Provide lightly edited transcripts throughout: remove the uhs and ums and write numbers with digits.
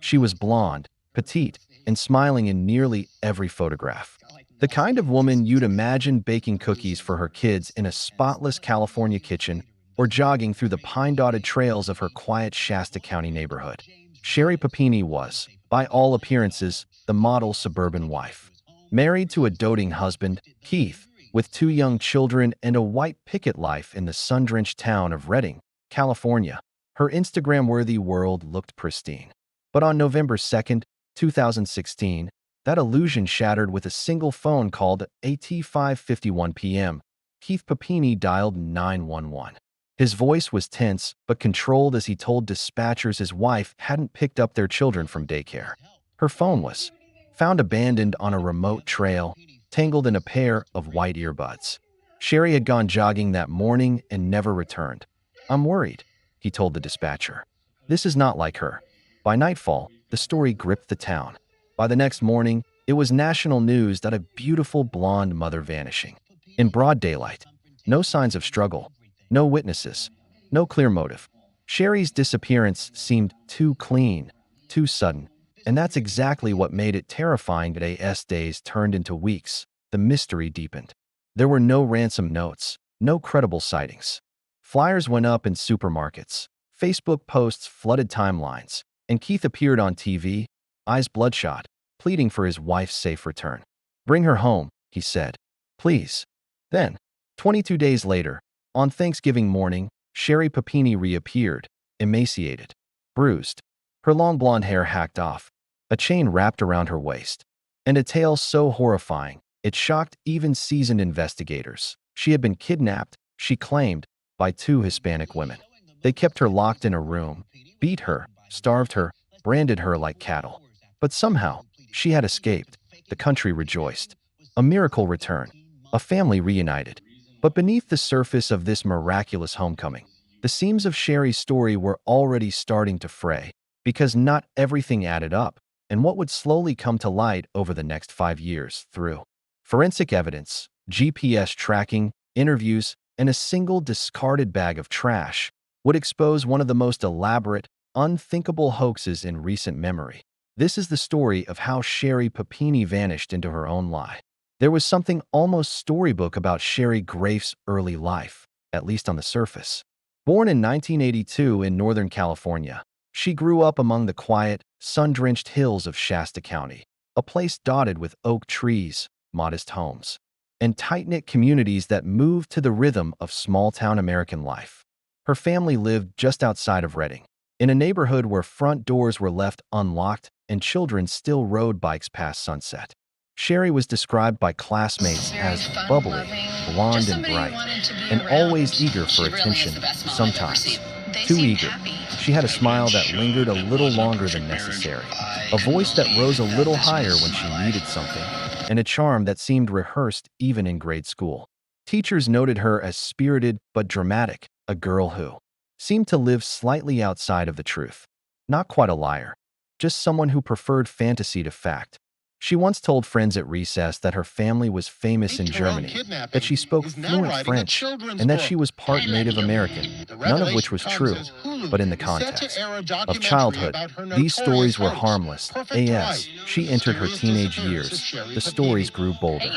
She was blonde, petite, and smiling in nearly every photograph. The kind of woman you'd imagine baking cookies for her kids in a spotless California kitchen or jogging through the pine-dotted trails of her quiet Shasta County neighborhood. Sherri Papini was, by all appearances, the model suburban wife. Married to a doting husband, Keith, with 2 young children and a white picket life in the sun-drenched town of Redding, California, her Instagram-worthy world looked pristine. But on November 2, 2016, that illusion shattered with a single phone call at 5:51 p.m. Keith Papini dialed 911. His voice was tense but controlled as he told dispatchers his wife hadn't picked up their children from daycare. Her phone was found abandoned on a remote trail, tangled in a pair of white earbuds. Sherri had gone jogging that morning and never returned. "I'm worried," he told the dispatcher. "This is not like her." By nightfall, the story gripped the town. By the next morning, it was national news that a beautiful blonde mother vanishing. In broad daylight. No signs of struggle. No witnesses. No clear motive. Sherri's disappearance seemed too clean, too sudden. And that's exactly what made it terrifying. As days turned into weeks, the mystery deepened. There were no ransom notes, no credible sightings. Flyers went up in supermarkets. Facebook posts flooded timelines. And Keith appeared on TV, eyes bloodshot, pleading for his wife's safe return. "Bring her home," he said. "Please." Then, 22 days later, on Thanksgiving morning, Sherri Papini reappeared, emaciated, bruised, her long blonde hair hacked off, a chain wrapped around her waist, and a tale so horrifying it shocked even seasoned investigators. She had been kidnapped, she claimed, by 2 Hispanic women. They kept her locked in a room, beat her, starved her, branded her like cattle. But somehow, she had escaped. The country rejoiced. A miracle return. A family reunited. But beneath the surface of this miraculous homecoming, the seams of Sherri's story were already starting to fray, because not everything added up, and what would slowly come to light over the next 5 years through forensic evidence, GPS tracking, interviews, and a single discarded bag of trash would expose one of the most elaborate, unthinkable hoaxes in recent memory. This is the story of how Sherri Papini vanished into her own lie. There was something almost storybook about Sherri Grafe's early life, at least on the surface. Born in 1982 in Northern California, she grew up among the quiet, sun-drenched hills of Shasta County, a place dotted with oak trees, modest homes, and tight-knit communities that moved to the rhythm of small-town American life. Her family lived just outside of Redding, in a neighborhood where front doors were left unlocked and children still rode bikes past sunset. Sherri was described by classmates as bubbly, blonde and bright, and always eager for attention, sometimes too eager. She had a smile that lingered a little longer than necessary, a voice that rose a little higher when she needed something, and a charm that seemed rehearsed even in grade school. Teachers noted her as spirited but dramatic, a girl who seemed to live slightly outside of the truth. Not quite a liar, just someone who preferred fantasy to fact. She once told friends at recess that her family was famous in Germany, that she spoke fluent French, and that she was part Native American, none of which was true, but in the context of childhood, these stories were harmless. As she entered her teenage years, the stories grew bolder.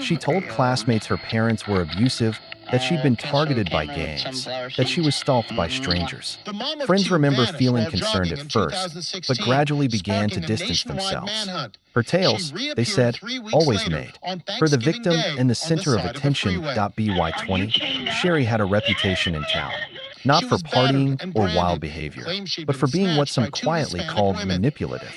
She told classmates her parents were abusive, that she'd been targeted by gangs, that she was stalked by strangers. Friends remember feeling concerned at first, but gradually began to distance themselves. Her tales, they said, always made her the victim and the center of attention. By 20, Sherri had a reputation in town, not for partying or wild behavior, but for being what some quietly called manipulative.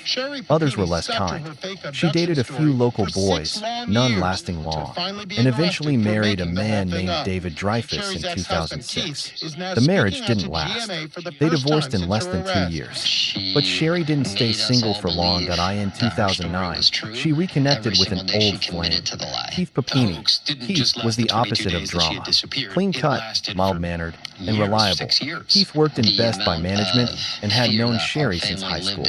Others were less kind. She dated a few local boys, none lasting long, and eventually married a man named David Dreyfus in 2006. The marriage didn't last. They divorced in less than 2 years. But Sherri didn't stay single for long. In 2009, she reconnected with an old flame, Keith Papini. Keith was the opposite of drama. Clean-cut, mild-mannered, and reliable. Keith worked in Best Buy management and had known Sherri since high school.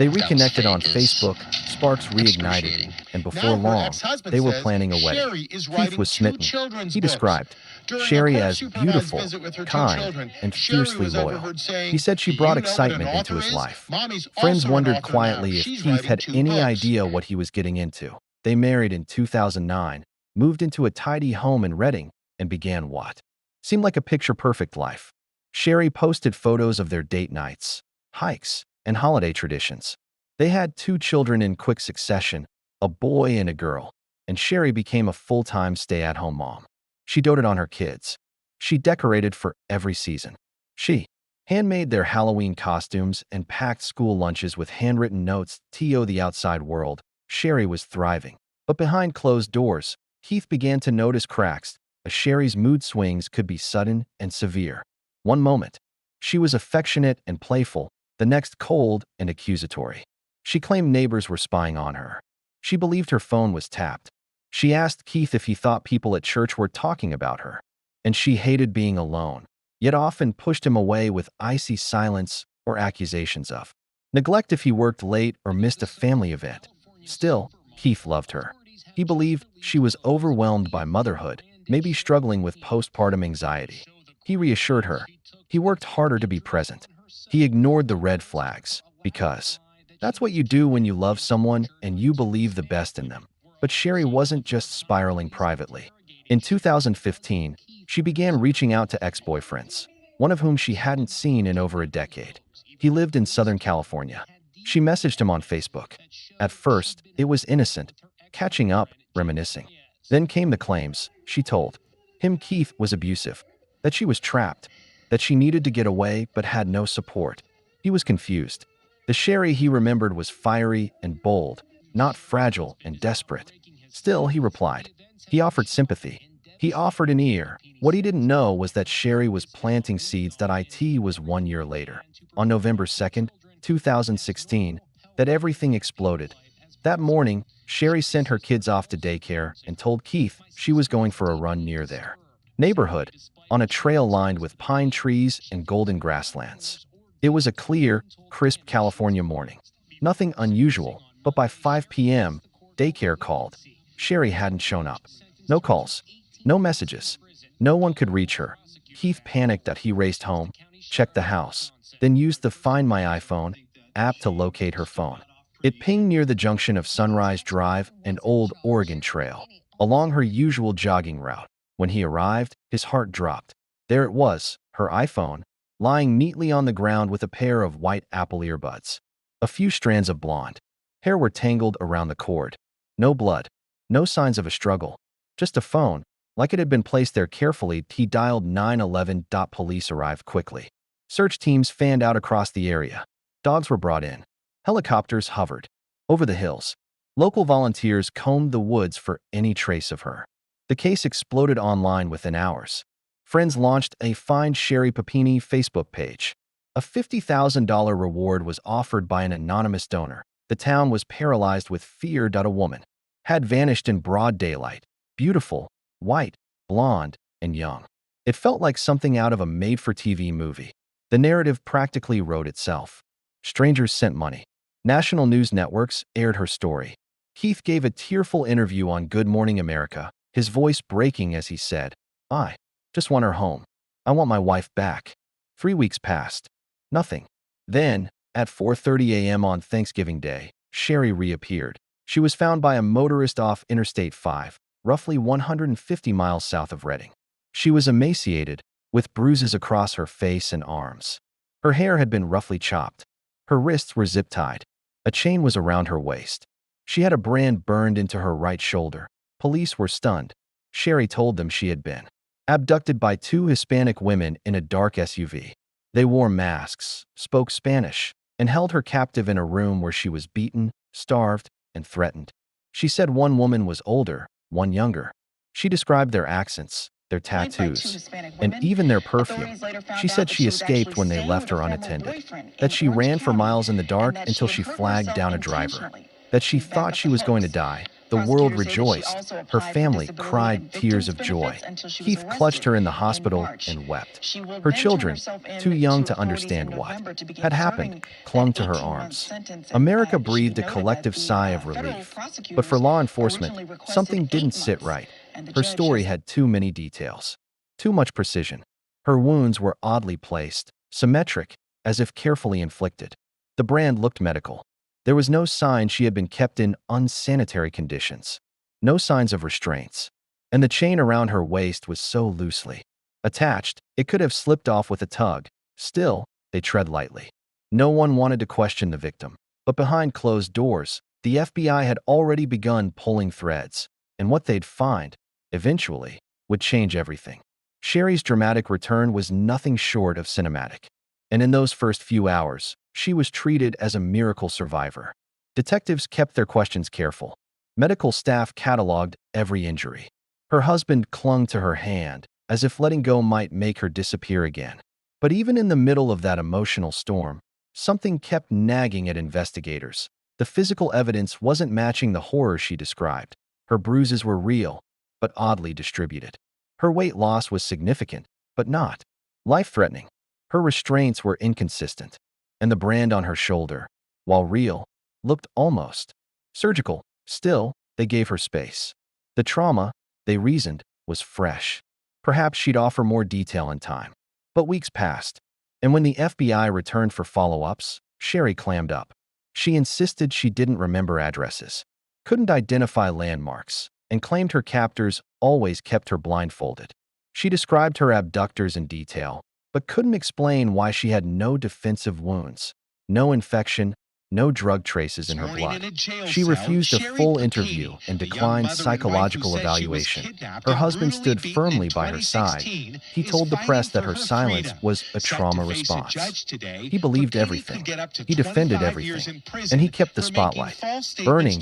They reconnected on Facebook, sparks reignited, and before Now her long, ex-husband they were says planning a wedding. Sherri is Keith writing was two smitten. children's He books. described During a Sherri as court-supervised beautiful, visit with her two kind, children, and Sherri fiercely was loyal. overheard saying, He said she "Do brought you know what an excitement into author his is? life. Mommy's Friends also an wondered author now. quietly if She's Keith writing had two any books." idea what he was getting into. They married in 2009, moved into a tidy home in Reading, and began what seemed like a picture-perfect life. Sherri posted photos of their date nights, hikes, and holiday traditions. They had 2 children in quick succession, a boy and a girl, and Sherri became a full-time stay-at-home mom. She doted on her kids. She decorated for every season. She handmade their Halloween costumes and packed school lunches with handwritten notes to the outside world. Sherri was thriving. But behind closed doors, Keith began to notice cracks. Sherri's mood swings could be sudden and severe. One moment, she was affectionate and playful, the next cold and accusatory. She claimed neighbors were spying on her. She believed her phone was tapped. She asked Keith if he thought people at church were talking about her. And she hated being alone, yet often pushed him away with icy silence or accusations of neglect if he worked late or missed a family event. Still, Keith loved her. He believed she was overwhelmed by motherhood, maybe struggling with postpartum anxiety. He reassured her. He worked harder to be present. He ignored the red flags, because that's what you do when you love someone and you believe the best in them. But Sherri wasn't just spiraling privately. In 2015, she began reaching out to ex-boyfriends, one of whom she hadn't seen in over a decade. He lived in Southern California. She messaged him on Facebook. At first, it was innocent, catching up, reminiscing. Then came the claims. She told him Keith was abusive, that she was trapped, that she needed to get away but had no support. He was confused. The Sherri he remembered was fiery and bold, not fragile and desperate. Still, he replied. He offered sympathy. He offered an ear. What he didn't know was that Sherri was planting seeds. That it was 1 year later, on November 2nd, 2016, that everything exploded. That morning, Sherri sent her kids off to daycare and told Keith she was going for a run near their neighborhood, on a trail lined with pine trees and golden grasslands. It was a clear, crisp California morning. Nothing unusual, but by 5 p.m., daycare called. Sherri hadn't shown up. No calls, no messages. No one could reach her. Keith panicked that he raced home, checked the house, then used the Find My iPhone app to locate her phone. It pinged near the junction of Sunrise Drive and Old Oregon Trail, along her usual jogging route. When he arrived, his heart dropped. There it was, her iPhone, lying neatly on the ground with a pair of white Apple earbuds. A few strands of blonde hair were tangled around the cord. No blood, no signs of a struggle, just a phone, like it had been placed there carefully. He dialed 911. Police arrived quickly. Search teams fanned out across the area. Dogs were brought in. Helicopters hovered over the hills. Local volunteers combed the woods for any trace of her. The case exploded online within hours. Friends launched a Find Sherri Papini Facebook page. A $50,000 reward was offered by an anonymous donor. The town was paralyzed with fear. A woman had vanished in broad daylight, beautiful, white, blonde, and young. It felt like something out of a made-for-TV movie. The narrative practically wrote itself. Strangers sent money. National news networks aired her story. Keith gave a tearful interview on Good Morning America, his voice breaking as he said, "I just want her home. I want my wife back." 3 weeks passed. Nothing. Then, at 4:30 a.m. on Thanksgiving Day, Sherri reappeared. She was found by a motorist off Interstate 5, roughly 150 miles south of Reading. She was emaciated, with bruises across her face and arms. Her hair had been roughly chopped. Her wrists were zip-tied. A chain was around her waist. She had a brand burned into her right shoulder. Police were stunned. Sherri told them she had been abducted by 2 Hispanic women in a dark SUV. They wore masks, spoke Spanish, and held her captive in a room where she was beaten, starved, and threatened. She said one woman was older, one younger. She described their accents, their tattoos, and even their perfume. She said she escaped when they left her unattended, that she ran for miles in the dark until she flagged down a driver, that she thought she was going to die, The world rejoiced. Her family cried tears of joy. Keith clutched her in the hospital and wept. Her children, too young to understand what had happened, clung to her arms. America breathed a collective sigh of relief. But for law enforcement, something didn't sit right. Her story had too many details, too much precision. Her wounds were oddly placed, symmetric, as if carefully inflicted. The brand looked medical. There was no sign she had been kept in unsanitary conditions. No signs of restraints. And the chain around her waist was so loosely attached, it could have slipped off with a tug. Still, they tread lightly. No one wanted to question the victim. But behind closed doors, the FBI had already begun pulling threads. And what they'd find, eventually, would change everything. Sherri's dramatic return was nothing short of cinematic. And in those first few hours, she was treated as a miracle survivor. Detectives kept their questions careful. Medical staff cataloged every injury. Her husband clung to her hand, as if letting go might make her disappear again. But even in the middle of that emotional storm, something kept nagging at investigators. The physical evidence wasn't matching the horror she described. Her bruises were real, but oddly distributed. Her weight loss was significant, but not life-threatening. Her restraints were inconsistent, and the brand on her shoulder, while real, looked almost surgical. Still, they gave her space. The trauma, they reasoned, was fresh. Perhaps she'd offer more detail in time. But weeks passed, and when the FBI returned for follow-ups, Sherri clammed up. She insisted she didn't remember addresses, couldn't identify landmarks, and claimed her captors always kept her blindfolded. She described her abductors in detail, but couldn't explain why she had no defensive wounds, no infection, no drug traces in her blood. She refused a full interview and declined psychological evaluation. Her husband stood firmly by her side. He told the press that her silence was a trauma response. He believed everything. He defended everything. And he kept the spotlight burning,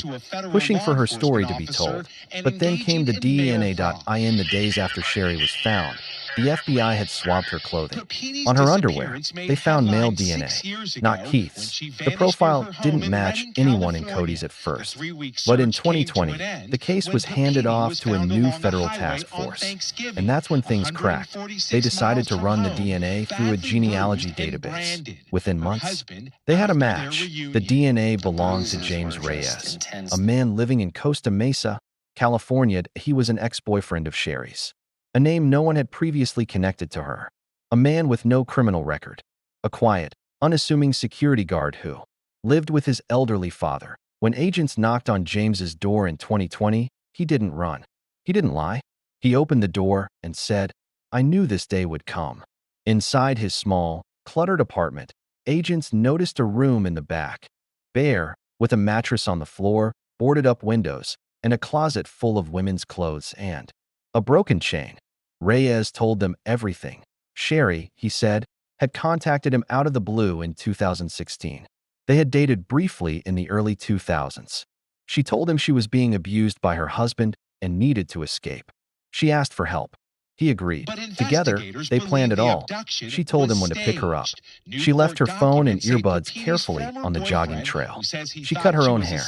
pushing for her story to be told. But then came the DNA.in the days after Sherri was found. The FBI had swabbed her clothing. On her underwear, they found male DNA, not Keith's. The profile didn't match anyone in Cody's at first. But in 2020, the case was handed off to a new federal task force. And that's when things cracked. They decided to run the DNA through a genealogy database. Within months, they had a match. The DNA belonged to James Reyes, a man living in Costa Mesa, California. He was an ex-boyfriend of Sherri's. A name no one had previously connected to her. A man with no criminal record. A quiet, unassuming security guard who lived with his elderly father. When agents knocked on James's door in 2020, he didn't run. He didn't lie. He opened the door and said, "I knew this day would come." Inside his small, cluttered apartment, agents noticed a room in the back, bare, with a mattress on the floor, boarded-up windows, and a closet full of women's clothes and a broken chain. Reyes told them everything. Sherri, he said, had contacted him out of the blue in 2016. They had dated briefly in the early 2000s. She told him she was being abused by her husband and needed to escape. She asked for help. He agreed. Together, they planned it all. She told him when to pick her up. She left her phone and earbuds carefully on the jogging trail. She cut her own hair.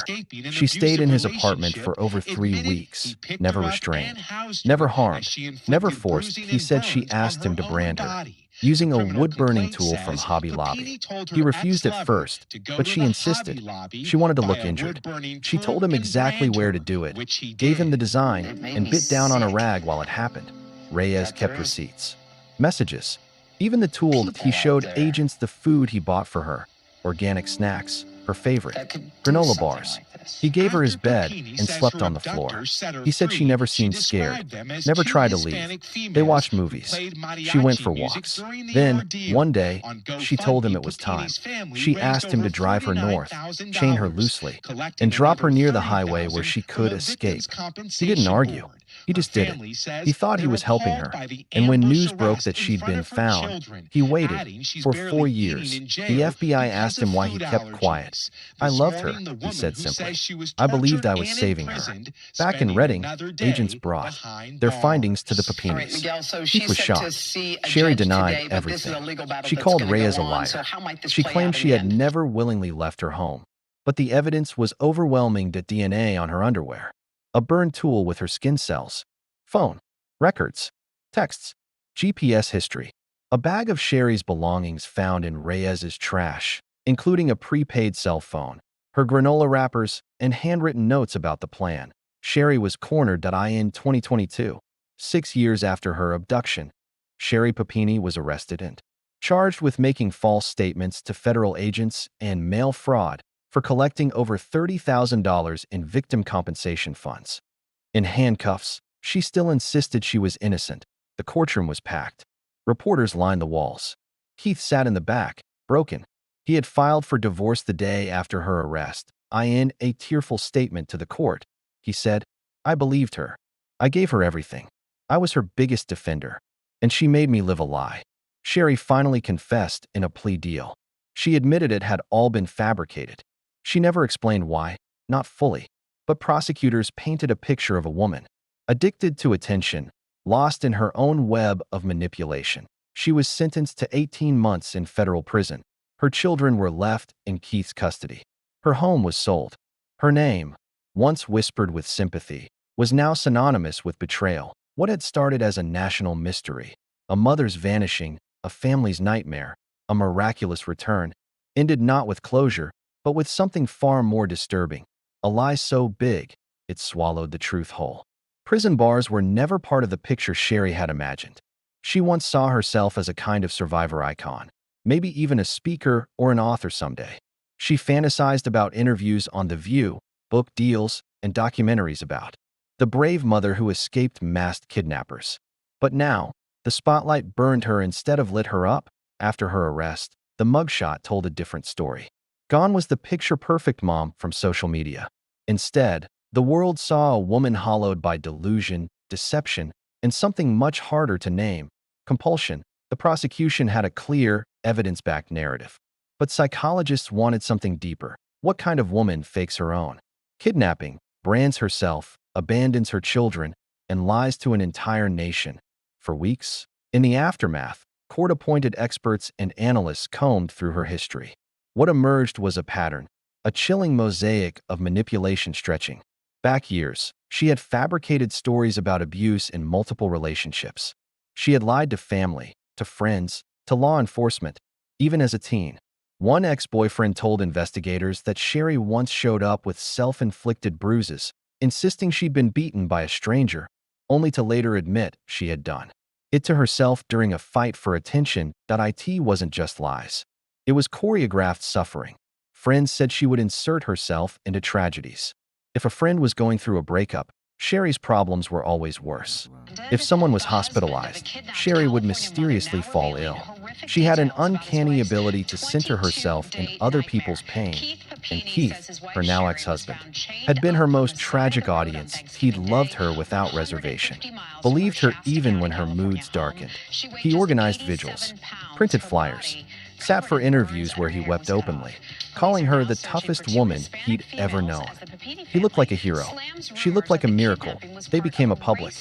She stayed in his apartment for over 3 weeks, never restrained, never harmed, never forced. He said she asked him to brand her, using a wood-burning tool from Hobby Lobby. He refused at first, but she insisted. She wanted to look injured. She told him exactly where to do it, gave him the design, and bit down on a rag while it happened. Reyes kept receipts, messages, even the tool that he showed agents the food he bought for her, organic snacks, her favorite, granola bars. He gave her his bed and slept on the floor. He said she never seemed scared, never tried to leave. They watched movies. She went for walks. Then, one day, she told him it was time. She asked him to drive her north, chain her loosely, and drop her near the highway where she could escape. He didn't argue. He just did it. He thought he was helping her. And when news broke that she'd been found, he waited. For 4 years, the FBI asked him why he kept quiet. "I loved her," he said simply. "I believed I was saving her." Back in Reading, agents brought their findings to the Papinis. He was shocked. Sherri denied everything. She called Reyes a liar. She claimed she had never willingly left her home. But the evidence was overwhelming. The DNA on her underwear, a burned tool with her skin cells, phone, records, texts, GPS history, a bag of Sherri's belongings found in Reyes's trash, including a prepaid cell phone, her granola wrappers, and handwritten notes about the plan. Sherri was cornered. In 2022, 6 years after her abduction, Sherri Papini was arrested and charged with making false statements to federal agents and mail fraud for collecting over $30,000 in victim compensation funds. In handcuffs, she still insisted she was innocent. The courtroom was packed. Reporters lined the walls. Keith sat in the back, broken. He had filed for divorce the day after her arrest. In a tearful statement to the court, he said, "I believed her. I gave her everything. I was her biggest defender. And she made me live a lie." Sherri finally confessed in a plea deal. She admitted it had all been fabricated. She never explained why, not fully, but prosecutors painted a picture of a woman, addicted to attention, lost in her own web of manipulation. She was sentenced to 18 months in federal prison. Her children were left in Keith's custody. Her home was sold. Her name, once whispered with sympathy, was now synonymous with betrayal. What had started as a national mystery, a mother's vanishing, a family's nightmare, a miraculous return, ended not with closure, but with something far more disturbing, a lie so big it swallowed the truth whole. Prison bars were never part of the picture Sherri had imagined. She once saw herself as a kind of survivor icon, maybe even a speaker or an author someday. She fantasized about interviews on The View, book deals, and documentaries about the brave mother who escaped masked kidnappers. But now, the spotlight burned her instead of lit her up. After her arrest, the mugshot told a different story. Gone was the picture-perfect mom from social media. Instead, the world saw a woman hollowed by delusion, deception, and something much harder to name, compulsion. The prosecution had a clear, evidence-backed narrative. But psychologists wanted something deeper. What kind of woman fakes her own kidnapping, brands herself, abandons her children, and lies to an entire nation? For weeks, in the aftermath, court-appointed experts and analysts combed through her history. What emerged was a pattern, a chilling mosaic of manipulation stretching back years. She had fabricated stories about abuse in multiple relationships. She had lied to family, to friends, to law enforcement, even as a teen. One ex-boyfriend told investigators that Sherri once showed up with self-inflicted bruises, insisting she'd been beaten by a stranger, only to later admit she had done it to herself during a fight for attention. It wasn't just lies. It was choreographed suffering. Friends said she would insert herself into tragedies. If a friend was going through a breakup, Sherri's problems were always worse. If someone was hospitalized, Sherri would mysteriously fall ill. She had an uncanny ability to center herself in other people's pain. And Keith, her now ex-husband, had been her most tragic audience. He'd loved her without reservation, believed her even when her moods darkened. He organized vigils, printed flyers, sat for interviews where he wept openly, calling her the toughest woman he'd ever known. He looked like a hero. She looked like a miracle. They became a public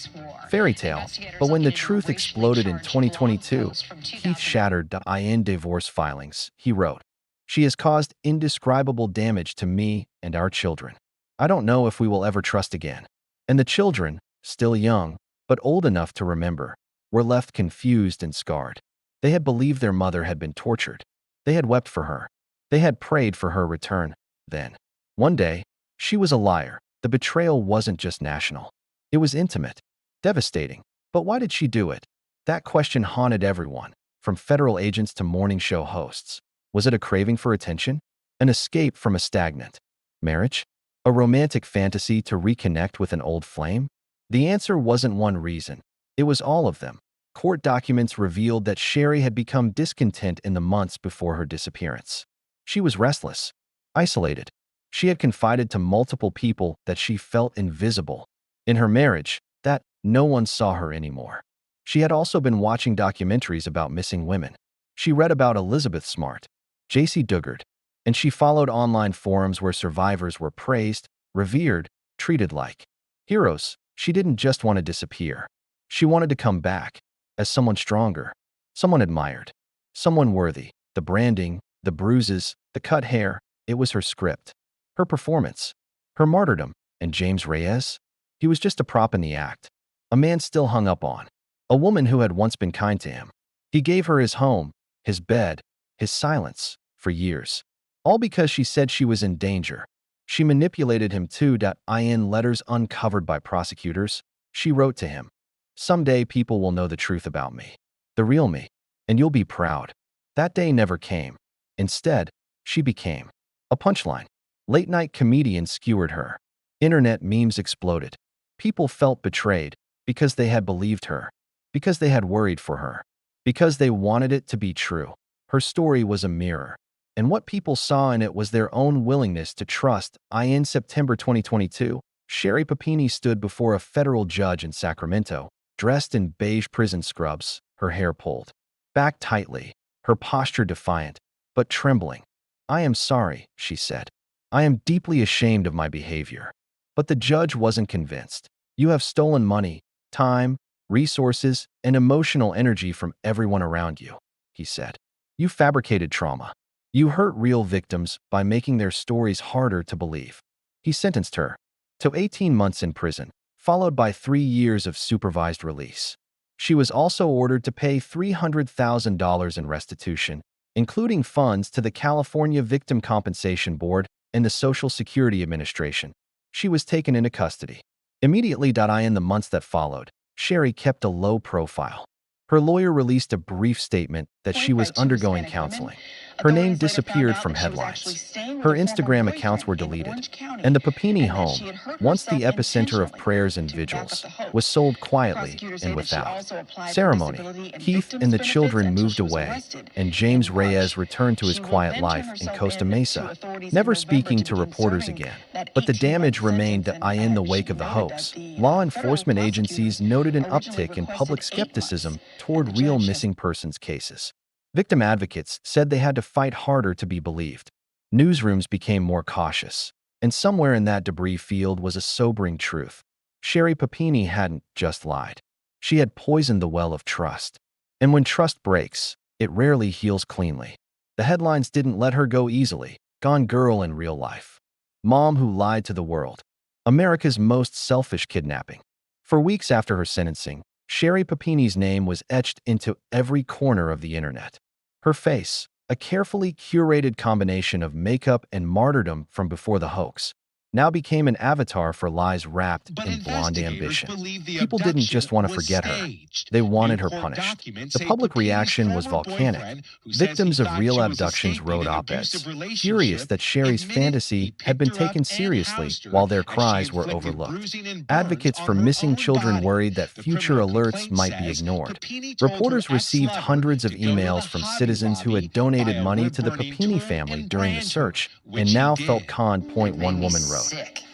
fairy tale. But when the truth exploded in 2022, Keith shattered. In divorce filings, he wrote, "She has caused indescribable damage to me and our children. I don't know if we will ever trust again." And the children, still young, but old enough to remember, were left confused and scarred. They had believed their mother had been tortured. They had wept for her. They had prayed for her return. Then, one day, she was a liar. The betrayal wasn't just national. It was intimate, devastating. But why did she do it? That question haunted everyone, from federal agents to morning show hosts. Was it a craving for attention? An escape from a stagnant marriage? A romantic fantasy to reconnect with an old flame? The answer wasn't one reason. It was all of them. Court documents revealed that Sherri had become discontent in the months before her disappearance. She was restless, isolated. She had confided to multiple people that she felt invisible. In her marriage, that no one saw her anymore. She had also been watching documentaries about missing women. She read about Elizabeth Smart, J.C. Dugard, and she followed online forums where survivors were praised, revered, treated like heroes. She didn't just want to disappear. She wanted to come back as someone stronger, someone admired, someone worthy. The branding, the bruises, the cut hair, it was her script, her performance, her martyrdom. And James Reyes? He was just a prop in the act. A man still hung up on. A woman who had once been kind to him. He gave her his home, his bed, his silence, for years. All because she said she was in danger. She manipulated him too. In letters uncovered by prosecutors, she wrote to him, "Someday people will know the truth about me. The real me. And you'll be proud." That day never came. Instead, she became a punchline. Late-night comedians skewered her. Internet memes exploded. People felt betrayed because they had believed her, because they had worried for her, because they wanted it to be true. Her story was a mirror, and what people saw in it was their own willingness to trust. In September 2022, Sherri Papini stood before a federal judge in Sacramento, dressed in beige prison scrubs, her hair pulled back tightly, her posture defiant, but trembling. "I am sorry," she said. "I am deeply ashamed of my behavior." But the judge wasn't convinced. "You have stolen money, time, resources, and emotional energy from everyone around you," he said. "You fabricated trauma. You hurt real victims by making their stories harder to believe." He sentenced her to 18 months in prison, followed by 3 years of supervised release. She was also ordered to pay $300,000 in restitution, including funds to the California Victim Compensation Board and the Social Security Administration. She was taken into custody. Immediately. In the months that followed, Sherri kept a low profile. Her lawyer released a brief statement that she was undergoing counseling. Her name disappeared from headlines. Her Instagram accounts were deleted. And the Papini home, once the epicenter of prayers and vigils, was sold quietly and without ceremony. Keith and the children moved away, and James Reyes returned to his quiet life in Costa Mesa, never speaking to reporters again. But the damage remained. In the wake of the hoax, law enforcement agencies noted an uptick in public skepticism toward real missing persons cases. Victim advocates said they had to fight harder to be believed. Newsrooms became more cautious. And somewhere in that debris field was a sobering truth. Sherri Papini hadn't just lied. She had poisoned the well of trust. And when trust breaks, it rarely heals cleanly. The headlines didn't let her go easily. Gone girl in real life. Mom who lied to the world. America's most selfish kidnapping. For weeks after her sentencing, Sherri Papini's name was etched into every corner of the internet. Her face, a carefully curated combination of makeup and martyrdom from before the hoax, now became an avatar for lies wrapped in blonde ambition. People didn't just want to forget her. They wanted her punished. The public reaction was volcanic. Victims of real abductions wrote op-eds, furious that Sherri's fantasy had been taken seriously while their cries were overlooked. Advocates for missing children worried that future alerts might be ignored. Reporters received hundreds of emails from citizens who had donated money to the Papini family during the search and now felt conned. One woman wrote,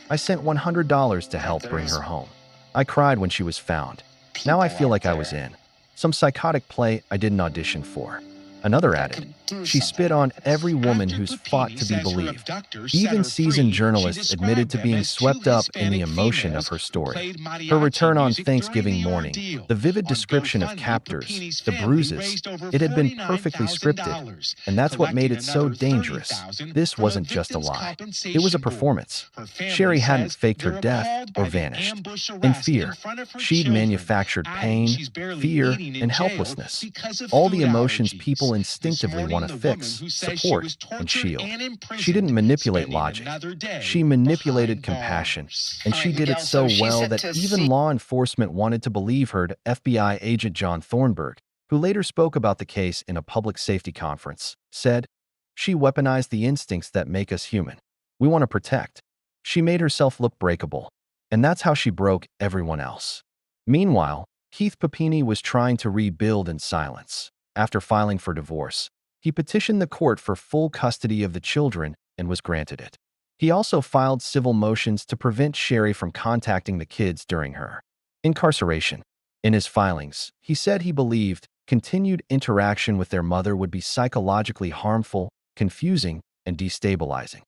"I sent $100 to help bring her home. I cried when she was found. Now I feel like I was in some psychotic play I didn't audition for." Another added, "She spit on every woman who's fought to be believed." Even seasoned journalists admitted to being swept up in the emotion of her story. Her return on Thanksgiving morning, the vivid description of captors, the bruises, it had been perfectly scripted. And that's what made it so dangerous. This wasn't just a lie. It was a performance. Sherri hadn't faked her death or vanished. In fear, she'd manufactured pain, fear, and helplessness. All the emotions people instinctively want to fix, support, and shield. She didn't manipulate logic. She manipulated compassion, and she did it so well that even law enforcement wanted to believe her. FBI agent John Thornburg, who later spoke about the case in a public safety conference, said, "She weaponized the instincts that make us human. We want to protect." She made herself look breakable, and that's how she broke everyone else. Meanwhile, Keith Papini was trying to rebuild in silence. After filing for divorce, he petitioned the court for full custody of the children and was granted it. He also filed civil motions to prevent Sherri from contacting the kids during her incarceration. In his filings, he said he believed continued interaction with their mother would be psychologically harmful, confusing, and destabilizing.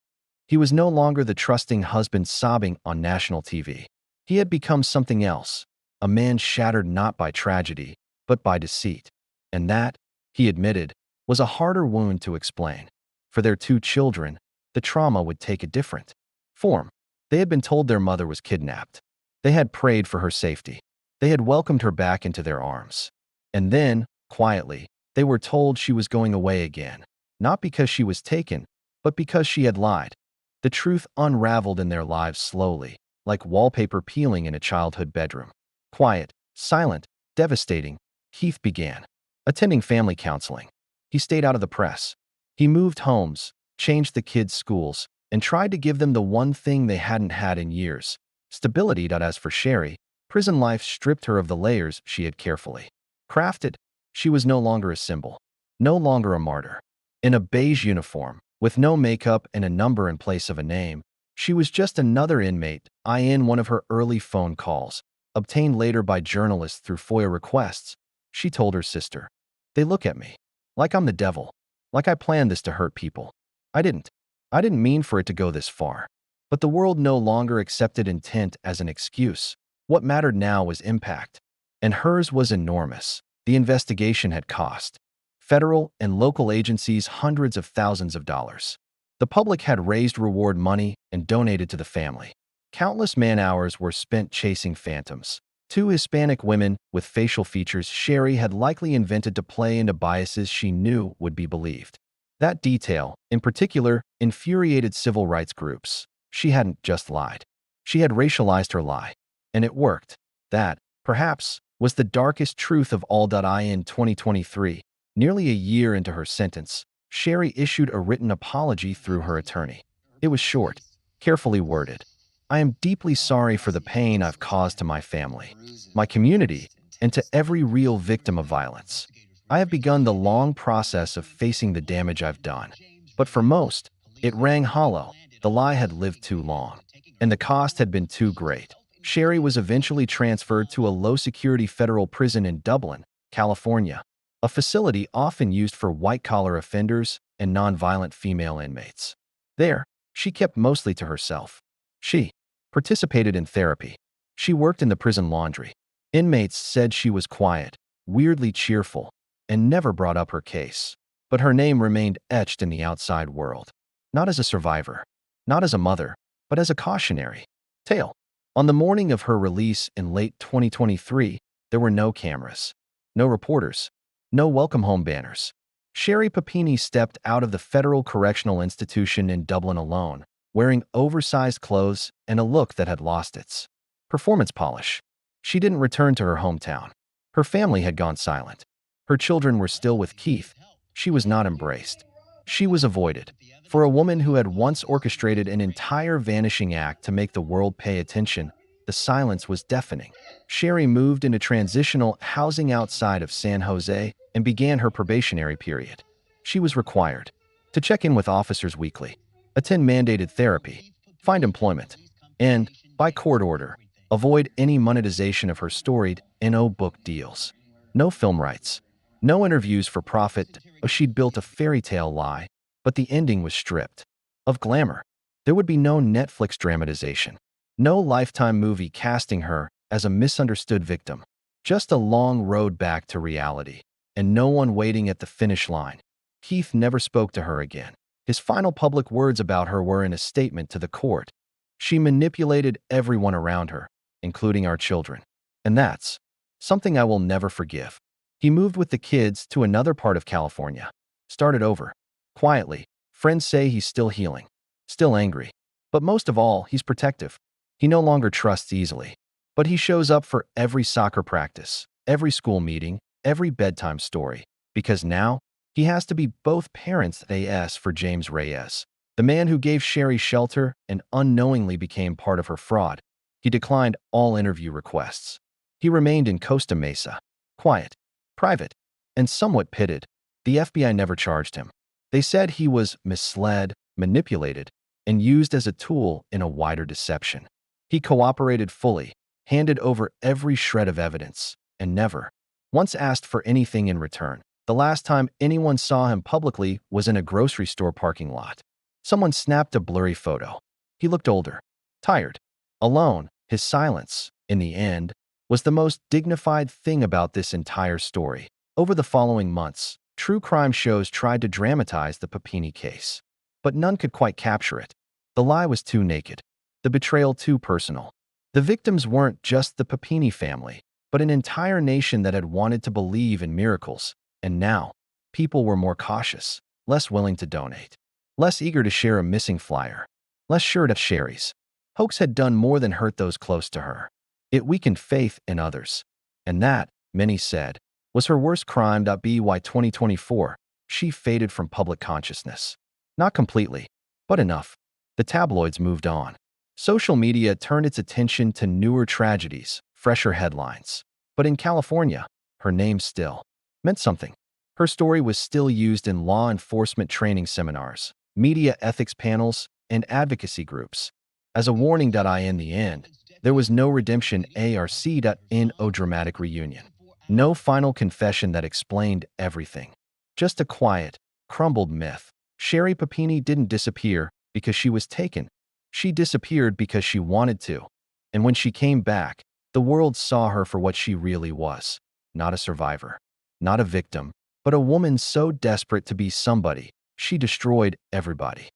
He was no longer the trusting husband sobbing on national TV. He had become something else, a man shattered not by tragedy, but by deceit. And that, he admitted, was a harder wound to explain. For their 2 children, the trauma would take a different form. They had been told their mother was kidnapped. They had prayed for her safety. They had welcomed her back into their arms. And then, quietly, they were told she was going away again, not because she was taken, but because she had lied. The truth unraveled in their lives slowly, like wallpaper peeling in a childhood bedroom. Quiet, silent, devastating, Keith began attending family counseling. He stayed out of the press. He moved homes, changed the kids' schools, and tried to give them the one thing they hadn't had in years: stability. As for Sherri, prison life stripped her of the layers she had carefully crafted. She was no longer a symbol, no longer a martyr. In a beige uniform, with no makeup and a number in place of a name, she was just another inmate. In one of her early phone calls, obtained later by journalists through FOIA requests, she told her sister, "They look at me like I'm the devil, like I planned this to hurt people. I didn't. I didn't mean for it to go this far." But the world no longer accepted intent as an excuse. What mattered now was impact. And hers was enormous. The investigation had cost federal and local agencies hundreds of thousands of dollars. The public had raised reward money and donated to the family. Countless man-hours were spent chasing phantoms. Two Hispanic women with facial features Sherri had likely invented to play into biases she knew would be believed. That detail, in particular, infuriated civil rights groups. She hadn't just lied. She had racialized her lie. And it worked. That, perhaps, was the darkest truth of all. In 2023, nearly a year into her sentence, Sherri issued a written apology through her attorney. It was short, carefully worded. "I am deeply sorry for the pain I've caused to my family, my community, and to every real victim of violence. I have begun the long process of facing the damage I've done." But for most, it rang hollow. The lie had lived too long, and the cost had been too great. Sherri was eventually transferred to a low-security federal prison in Dublin, California, a facility often used for white-collar offenders and nonviolent female inmates. There, she kept mostly to herself. She participated in therapy. She worked in the prison laundry. Inmates said she was quiet, weirdly cheerful, and never brought up her case. But her name remained etched in the outside world. Not as a survivor, not as a mother, but as a cautionary tale. On the morning of her release in late 2023, there were no cameras, no reporters, no welcome home banners. Sherri Papini stepped out of the Federal Correctional Institution in Dublin alone, wearing oversized clothes and a look that had lost its performance polish. She didn't return to her hometown. Her family had gone silent. Her children were still with Keith. She was not embraced. She was avoided. For a woman who had once orchestrated an entire vanishing act to make the world pay attention, the silence was deafening. Sherri moved into transitional housing outside of San Jose and began her probationary period. She was required to check in with officers weekly, attend mandated therapy, find employment, and, by court order, avoid any monetization of her storied NO book deals. No film rights, no interviews for profit. She'd built a fairy tale lie, but the ending was stripped of glamour. There would be no Netflix dramatization, no Lifetime movie casting her as a misunderstood victim, just a long road back to reality, and no one waiting at the finish line. Keith never spoke to her again. His final public words about her were in a statement to the court. "She manipulated everyone around her, including our children. And that's something I will never forgive." He moved with the kids to another part of California, started over. Quietly, friends say he's still healing, still angry. But most of all, he's protective. He no longer trusts easily. But he shows up for every soccer practice, every school meeting, every bedtime story, because now he has to be both parents. As for James Reyes, the man who gave Sherri shelter and unknowingly became part of her fraud, he declined all interview requests. He remained in Costa Mesa, quiet, private, and somewhat pitted. The FBI never charged him. They said he was misled, manipulated, and used as a tool in a wider deception. He cooperated fully, handed over every shred of evidence, and never once asked for anything in return. The last time anyone saw him publicly was in a grocery store parking lot. Someone snapped a blurry photo. He looked older, tired, alone. His silence, in the end, was the most dignified thing about this entire story. Over the following months, true crime shows tried to dramatize the Papini case, but none could quite capture it. The lie was too naked, the betrayal too personal, The victims weren't just the Papini family, but an entire nation that had wanted to believe in miracles. And now, people were more cautious, less willing to donate, less eager to share a missing flyer, less sure that Sherri's hoax had done more than hurt those close to her. It weakened faith in others. And that, many said, was her worst crime. By 2024, she faded from public consciousness. Not completely, but enough. The tabloids moved on. Social media turned its attention to newer tragedies, fresher headlines. But in California, her name still meant something. Her story was still used in law enforcement training seminars, media ethics panels, and advocacy groups. As a warning. In the end, there was no redemption. No dramatic reunion. No final confession that explained everything. Just a quiet, crumbled myth. Sherri Papini didn't disappear because she was taken. She disappeared because she wanted to. And when she came back, the world saw her for what she really was. Not a survivor, not a victim, but a woman so desperate to be somebody, she destroyed everybody.